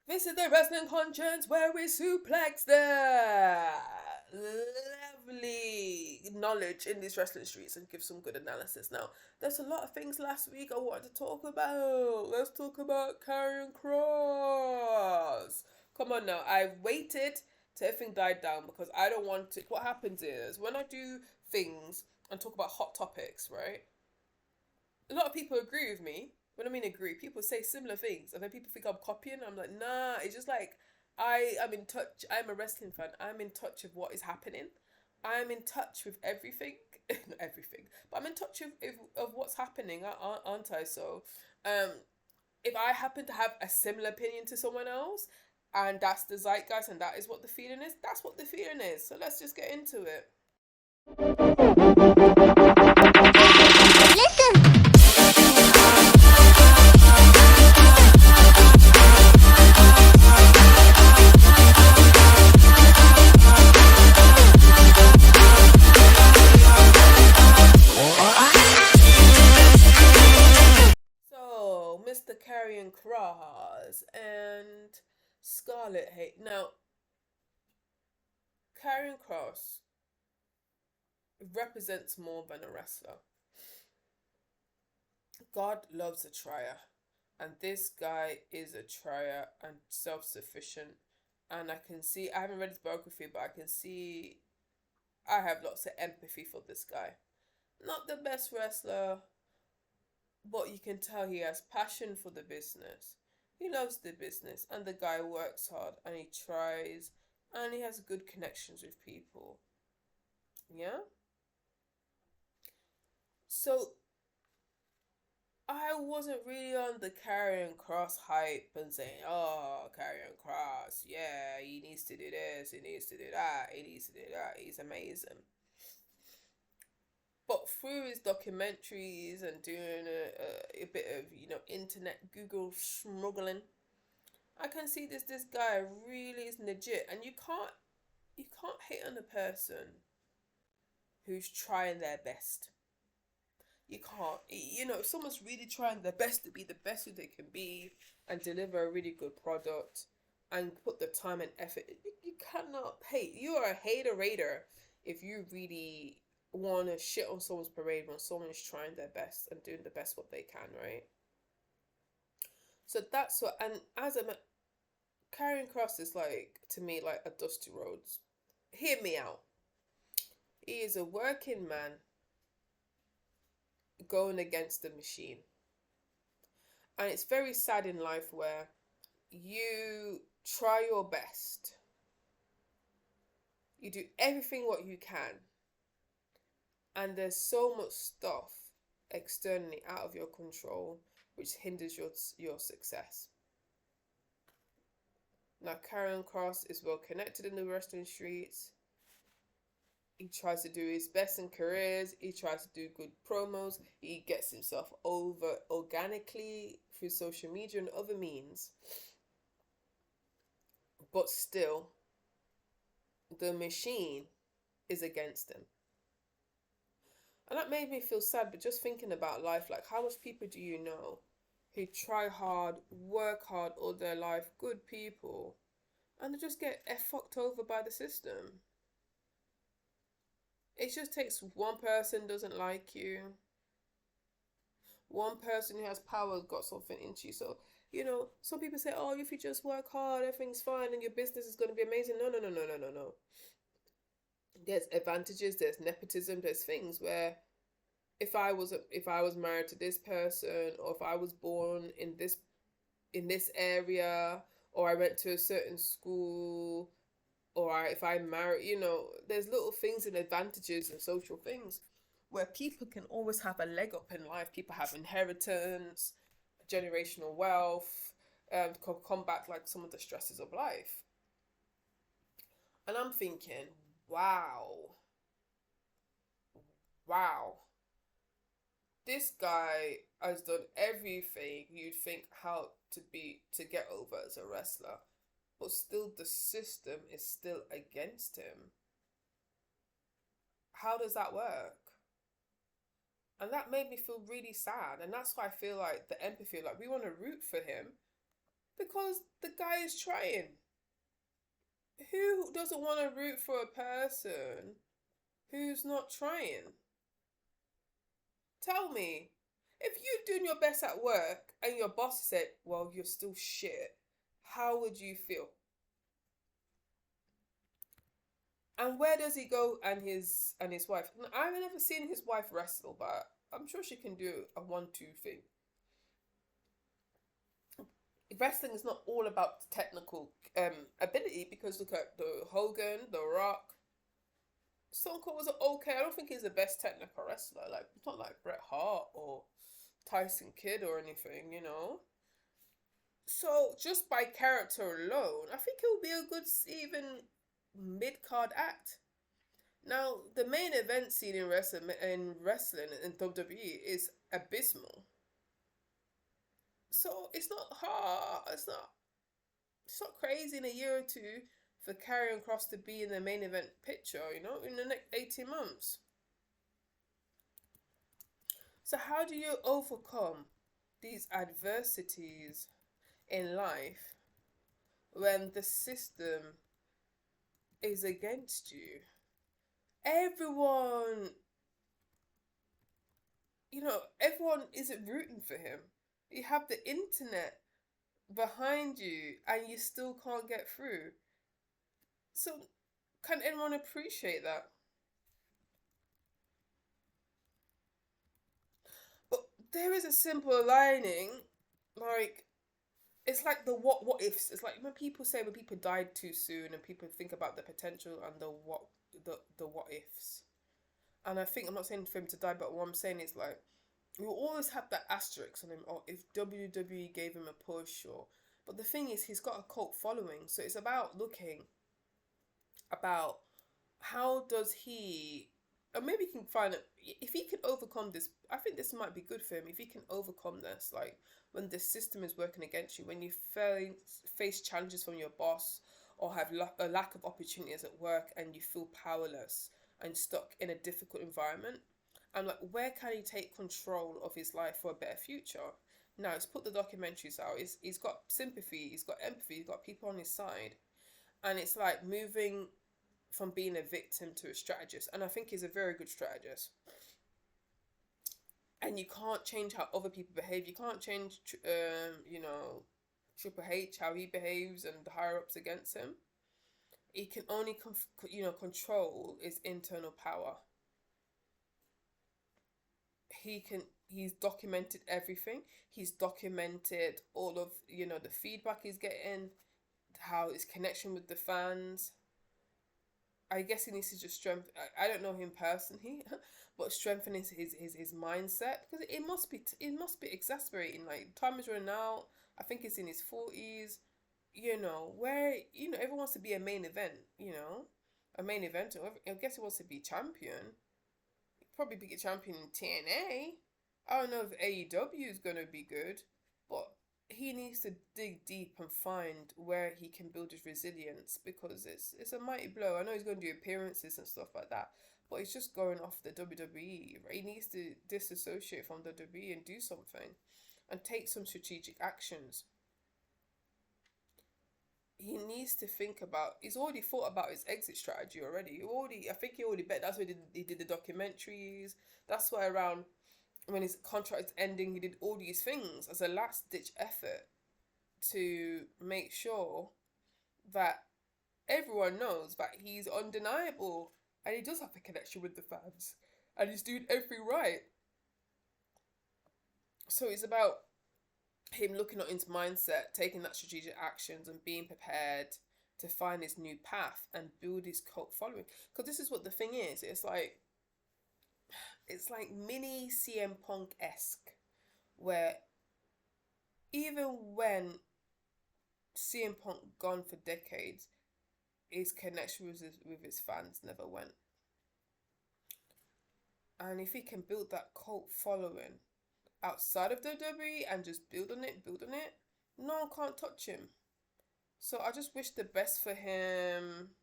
This is the Wrestling Conscience where we suplex the lovely knowledge in these wrestling streets and give some good analysis. Now, there's a lot of things last week I wanted to talk about. Let's talk about Karrion Kross. Come on now, I've waited till everything died down because I don't want to. What happens is when I do things and talk about hot topics, right? A lot of people agree with me. When I mean agree, people say similar things, and then people think I'm copying. I'm like, nah. It's just like I am in touch. I'm a wrestling fan. I'm in touch of what is happening. I'm in touch with everything, not everything, but I'm in touch of what's happening, aren't I? So, um, if I happen to have a similar opinion to someone else, and that's the zeitgeist, and that is what the feeling is, that's what the feeling is. So let's just get into it. So, Mr. Karrion Kross and Scarlet Hate. Now, Karrion Kross represents more than a wrestler. God loves a trier, and this guy is a trier and self sufficient. And I can see, I haven't read his biography, but I can see I have lots of empathy for this guy. Not the best wrestler, but you can tell he has passion for the business. He loves the business, and the guy works hard and he tries and he has good connections with people. Yeah? So I wasn't really on the Karrion Kross hype and saying, oh, Karrion Kross, yeah, he needs to do this, he needs to do that, he needs to do that, he's amazing. But through his documentaries and doing a bit of, internet Google smuggling, I can see this guy really is legit, and you can't hate on a person who's trying their best. You can't, if someone's really trying their best to be the best who they can be and deliver a really good product and put the time and effort, you cannot hate. You are a hater if you really want to shit on someone's parade when someone is trying their best and doing the best what they can, right? So that's what, and as a Karrion Kross is like, to me, like a Dusty Rhodes. Hear me out. He is a working man going against the machine. And it's very sad in life where you try your best. You do everything what you can. And there's so much stuff externally out of your control which hinders your success. Now, Karrion Kross is well connected in the wrestling streets. He tries to do his best in careers. He tries to do good promos. He gets himself over organically through social media and other means. But still, the machine is against him. And that made me feel sad, but just thinking about life, like how much people do you know who try hard, work hard all their life, good people, and they just get fucked over by the system. It just takes one person doesn't like you, one person who has power got something into you. So, some people say, oh, if you just work hard, everything's fine and your business is going to be amazing. No, no, no, no, no, no, no. There's advantages, there's nepotism, there's things where if I was married to this person, or if I was born in this area, or I went to a certain school, or if I marry, there's little things and advantages and social things where people can always have a leg up in life. People have inheritance, generational wealth, to combat like some of the stresses of life. And I'm thinking, wow, this guy has done everything you'd think how to get over as a wrestler, but still the system is still against him. How does that work? And that made me feel really sad, and that's why I feel like the empathy, like we want to root for him, because Because the guy is trying. Who doesn't want to root for a person who's not trying? Tell me. If you're doing your best at work and your boss said, well, you're still shit, how would you feel? And where does he go and his wife? I've never seen his wife wrestle, but I'm sure she can do a 1-2 thing. Wrestling is not all about technical ability, because look at the Hogan, The Rock. Stone Cold was okay. I don't think he's the best technical wrestler. Like, it's not like Bret Hart or Tyson Kidd or anything, you know. So just by character alone, I think he'll be a good even mid-card act. Now, the main event scene in wrestling in WWE is abysmal. So it's not hard. It's not crazy in a year or two for Karrion Kross to be in the main event picture, you know, in the next 18 months. So how do you overcome these adversities in life when the system is against you? Everyone, everyone isn't rooting for him. You have the internet behind you and you still can't get through. So, can anyone appreciate that? But there is a simple lining, like, it's like the what ifs. It's like when people died too soon, and people think about the potential and the what ifs. And I think, I'm not saying for him to die, but what I'm saying is, like, you always have that asterisk on him, or if WWE gave him a push, or. But the thing is, he's got a cult following, so it's about looking about how does he, or maybe he can find it, if he can overcome this. I think this might be good for him if he can overcome this, like when the system is working against you, when you face challenges from your boss, or have a lack of opportunities at work, and you feel powerless and stuck in a difficult environment. And like, where can he take control of his life for a better future? Now, he's put the documentaries out. He's got sympathy, he's got empathy, he's got people on his side. And it's like moving from being a victim to a strategist. And I think he's a very good strategist. And you can't change how other people behave. You can't change, Triple H, how he behaves and the higher-ups against him. He can only, control his internal power. He's documented everything. He's documented all of, the feedback he's getting, how his connection with the fans. I guess he needs to just strengthen. I don't know him personally, but strengthen his mindset, because it must be exasperating. Like, time is running out. I think he's in his 40s. Where everyone wants to be a main event. A main eventer. I guess he wants to be champion. Probably be a champion in TNA. I don't know if AEW is going to be good, but he needs to dig deep and find where he can build his resilience, because it's a mighty blow. I know he's going to do appearances and stuff like that, but he's just going off the WWE. Right? He needs to disassociate from WWE and do something and take some strategic actions. He needs to think about. He's already thought about his exit strategy already. I think he already bet. That's why he did the documentaries. That's why around when his contract ending, he did all these things as a last ditch effort to make sure that everyone knows that he's undeniable and he does have a connection with the fans and he's doing everything right. So it's about him looking at his mindset, taking that strategic actions and being prepared to find his new path and build his cult following. Because this is what the thing is. It's like mini CM Punk-esque, where even when CM Punk gone for decades, his connection with his fans never went. And if he can build that cult following outside of WWE and just build on it, no one can't touch him. So I just wish the best for him.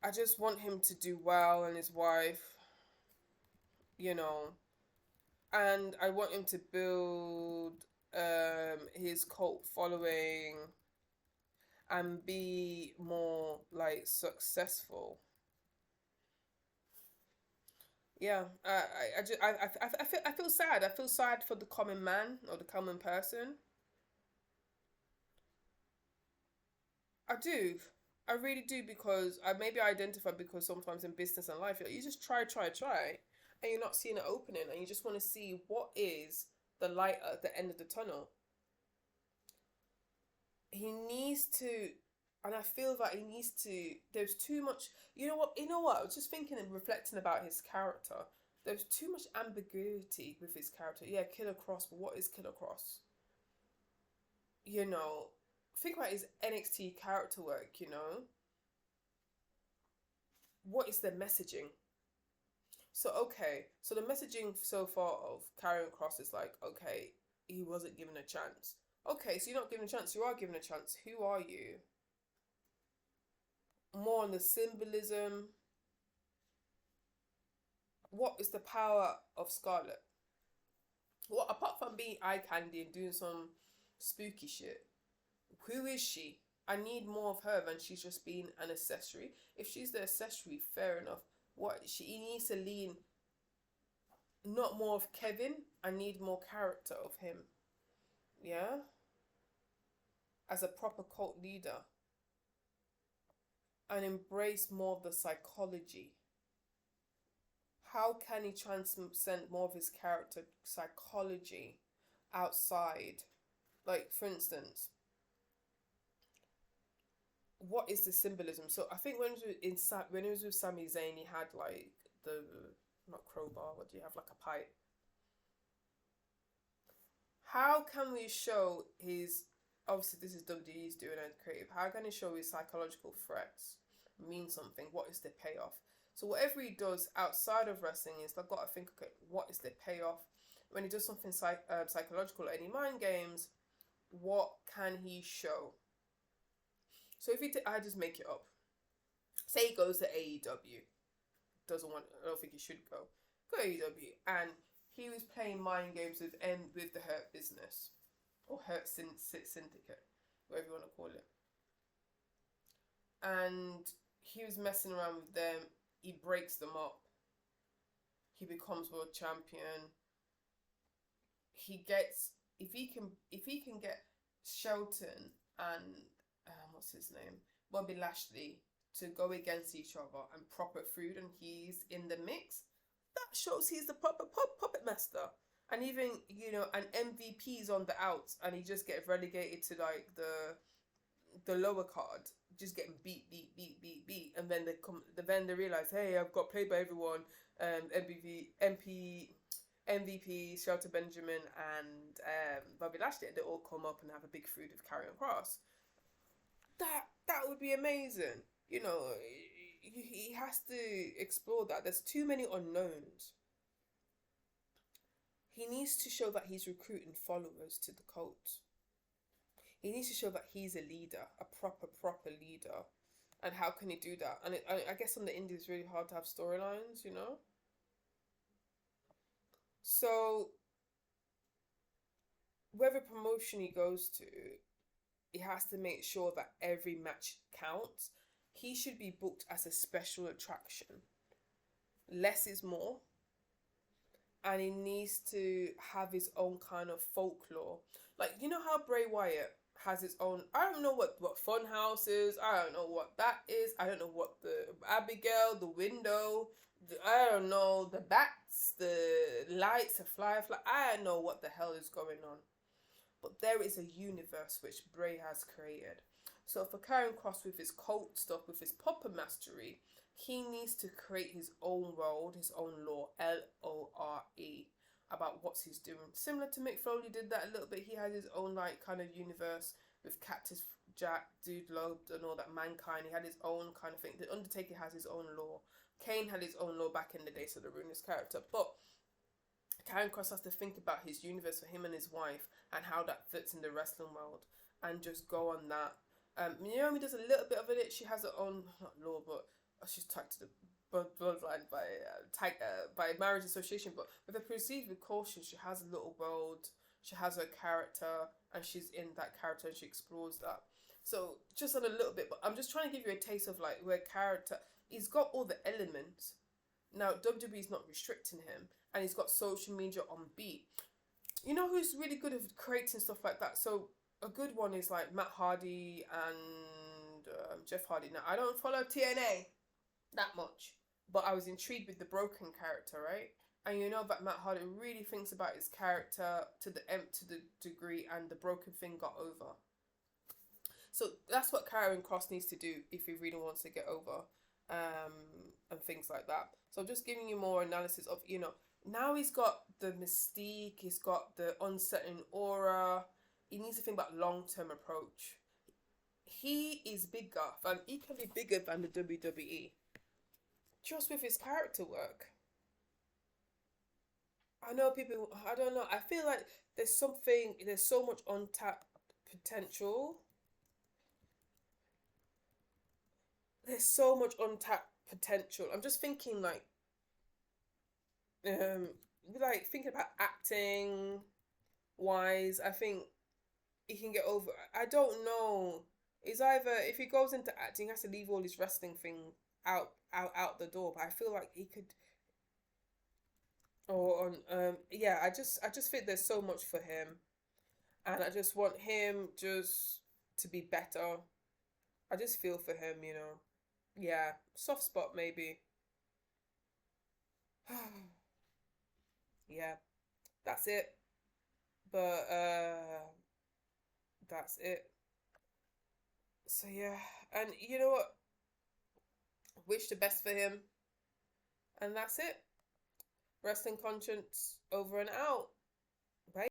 I just want him to do well, and his wife, and I want him to build his cult following and be more like successful. Yeah, I feel sad. I feel sad for the common man or the common person. I do. I really do because I maybe identify because sometimes in business and life you just try, and you're not seeing an opening, and you just want to see what is the light at the end of the tunnel. He needs to, and I feel that he needs to. There's too much. You know what? You know what? I was just thinking and reflecting about his character. There's too much ambiguity with his character. Yeah, Killer Cross, but what is Killer Cross? You know, think about his NXT character work. You know, what is the messaging? So okay, so the messaging so far of Karrion Kross is like, okay, he wasn't given a chance. Okay, so you're not given a chance, you are given a chance. Who are you? More on the symbolism. What is the power of Scarlet? Well, apart from being eye candy and doing some spooky shit, who is she? I need more of her than she's just being an accessory. If she's the accessory, fair enough. What she needs to lean, not more of Kevin. I need more character of him. Yeah, as a proper cult leader, and embrace more of the psychology. How can he transcend more of his character psychology outside? Like, for instance, what is the symbolism? So I think when he was with Sami Zayn, he had like the not crowbar. What do you have? Like a pipe. How can we show his? Obviously, this is WWE's doing and creative. How can he show his psychological threats mean something? What is the payoff? So whatever he does outside of wrestling is I've got to think. Okay, what is the payoff? When he does something psychological, any mind games, what can he show? So if I just make it up, say he goes to AEW, doesn't want. I don't think he should go. Go to AEW, and he was playing mind games with the Hurt Business or Hurt Syndicate, whatever you want to call it, and he was messing around with them. He breaks them up. He becomes world champion. He gets if he can get Shelton and what's his name, Bobby Lashley, to go against each other and proper food, and he's in the mix. That shows he's the proper puppet master. And even an MVP's on the outs, and he just gets relegated to like the lower card, just getting beat, and then they realize, hey, I've got played by everyone. MVP, Shelter Benjamin, and Bobby Lashley, they all come up and have a big feud with Karrion Kross. That would be amazing. He has to explore that. There's too many unknowns. He needs to show that he's recruiting followers to the cult. He needs to show that he's a leader, a proper leader. And how can he do that? And I guess on the indie it's really hard to have storylines, So, whatever promotion he goes to, he has to make sure that every match counts. He should be booked as a special attraction. Less is more. And he needs to have his own kind of folklore. Like, how Bray Wyatt has its own... I don't know what Funhouse is. I don't know what that is. I don't know what the Abigail, the window... I don't know, the bats, the lights, the firefly. I don't know what the hell is going on. But there is a universe which Bray has created. So for Karrion Kross, with his cult stuff, with his puppet mastery, he needs to create his own world, his own lore, LORE, about what he's doing. Similar to Mick Foley did that a little bit. He had his own like kind of universe with Cactus Jack, Dude Love, and all that, Mankind. He had his own kind of thing. The Undertaker has his own lore. Kane had his own lore back in the day, so the ruinous character. But Karrion Kross has to think about his universe for him and his wife and how that fits in the wrestling world, and just go on that. Naomi does a little bit of it. She has her own, not law, but she's tied to the bloodline by marriage association. But with a proceed with caution, she has a little world. she has her character and she's in that character and she explores that. So just on a little bit, but I'm just trying to give you a taste of like where character, he's got all the elements. Now WWE is not restricting him, and he's got social media on beat. You know who's really good at creating stuff like that? So a good one is like Matt Hardy and Jeff Hardy. Now I don't follow TNA that much, but I was intrigued with the Broken character, right? And you know that Matt Hardy really thinks about his character to the degree, and the Broken thing got over. So that's what Karrion Kross needs to do if he really wants to get over, and things like that. So I'm just giving you more analysis of, you know, now he's got the mystique, he's got the unsettling aura. He needs to think about long-term approach. He is bigger, and he can be bigger than the WWE just with his character work. I know people, I don't know, I feel like there's so much untapped potential. There's so much untapped potential. I'm just thinking like thinking about acting wise, I think he can get over. I don't know. It's either if he goes into acting, he has to leave all his wrestling thing out the door. But I feel like he could. Or on yeah, I just think there's so much for him, and I just want him just to be better. I just feel for him, you know. Yeah, soft spot maybe. Yeah, that's it. But that's it. So yeah, and you know what? Wish the best for him, and that's it. Wrestling Conscience over and out.